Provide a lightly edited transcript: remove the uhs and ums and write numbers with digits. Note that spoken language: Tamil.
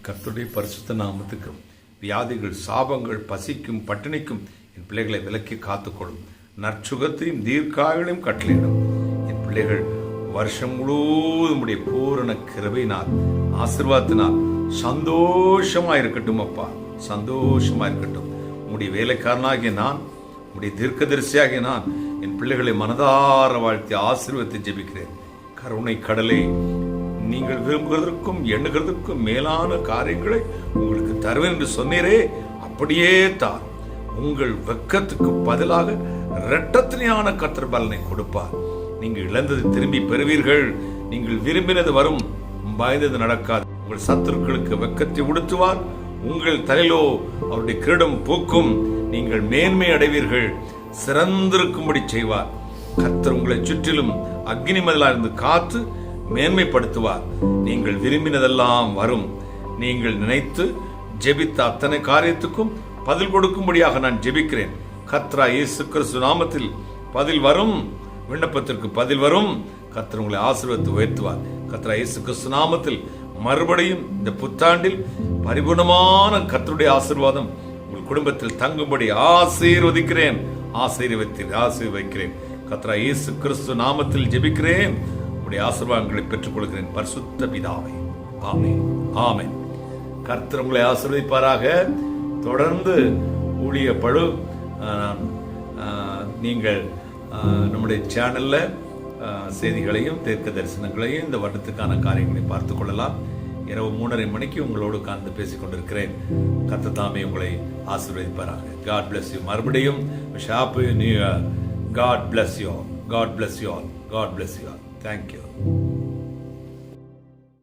கர்த்தருடைய பரிசுத்த நாமத்துக்கு வியாதிகள், சாபங்கள், பசிக்கும் பட்டினிக்கும் என் பிள்ளைகளை விலக்கி காத்துக்கொள்ளும். நற்சுகத்தையும் தீர்க்காயங்களையும் கட்டளையிடும். என் பிள்ளைகள் வருஷம் முழுவதும் உடைய பூரண கிருபையினால், ஆசீர்வாதத்தினால் சந்தோஷமா இருக்கட்டும். அப்பா, சந்தோஷமா இருக்கட்டும். உம்முடைய வேலைக்காரனாகிய நான், உம்முடைய தீர்க்கதரிசியாகிய நான் என் பிள்ளைகளை மனதார வாழ்த்தி ஆசீர்வதித்து ஜெபிக்கிறேன். கருணை கடலே, நீங்கள் விரும்புகிறதற்கும் எண்ணுகிறதற்கும் மேலான காரியங்களை உங்களுக்கு தருவேன் என்று சொன்னீரே, அப்படியே தான். உங்கள் வெட்கத்துக்கு பதிலாக இரட்டத்தினையான கர்த்தர் பலனை கொடுப்பார். நீங்கள் இழந்தது திரும்பி பெறுவீர்கள். நீங்கள் விரும்பினது வரும், பயந்தது நடக்காது. உங்கள் சத்துருக்களுக்கு வெட்கத்தை உடுத்துவார். உங்கள் தலையிலோ அவருடைய கிரீடம் பூக்கும். நீங்கள் மேன்மை அடைவீர்கள். சிறந்திருக்கும்படி செய்வார். கர்த்தர் உங்களை சுற்றிலும் அக்னி மதிலாக இருந்து காத்து மேன்மைப்படுத்துவார். நீங்கள் விரும்பினதெல்லாம் வரும். நீங்கள் நினைத்து ஜெபித்த அத்தனை காரியத்துக்கும் பதில் கொடுக்கும்படியாக நான் ஜெபிக்கிறேன். கர்த்தராகிய இயேசு கிறிஸ்து நாமத்தில் பதில் வரும். விண்ணப்பத்திற்கு பதில் வரும். கர்த்தர் உங்களை ஆசீர்வதித்து உயர்த்துவார். கர்த்தராகிய இயேசு கிறிஸ்து நாமத்தில் மறுபடியும் இந்த புத்தாண்டில் பரிபூர்ணமான கர்த்தருடைய ஆசீர்வாதம் உங்கள் குடும்பத்தில் தங்கும்படி ஆசீர்வதிக்கிறேன். ஆசீர்வதிக்கிறேன். கர்த்தராகிய இயேசு கிறிஸ்து நாமத்தில் ஜெபிக்கிறேன். ஆசீர்வாதங்களை பெற்றுக் கொள்கிறேன். பரிசுத்த பிதாவே, ஆமென், ஆமென். கர்த்தர் உங்களை ஆசீர்வதிப்பாராக. தொடர்ந்து ஊழியப்படு. நீங்கள் நம்முடைய சேனல்ல செய்திகளையும் தீர்க்க தரிசனங்களையும் இந்த வருடத்துக்கான காரியங்களையும் பார்த்துக் கொள்ளலாம். இரவு 3:30 மணிக்கு உங்களோடு உட்கார்ந்து பேசிக் கொண்டிருக்கிறேன். கர்த்தர் தாமே உங்களை ஆசீர்வதிப்பாராக. God bless you. மறுபடியும் Happy New Year. God bless you all. God bless you all. God bless you all. Thank you.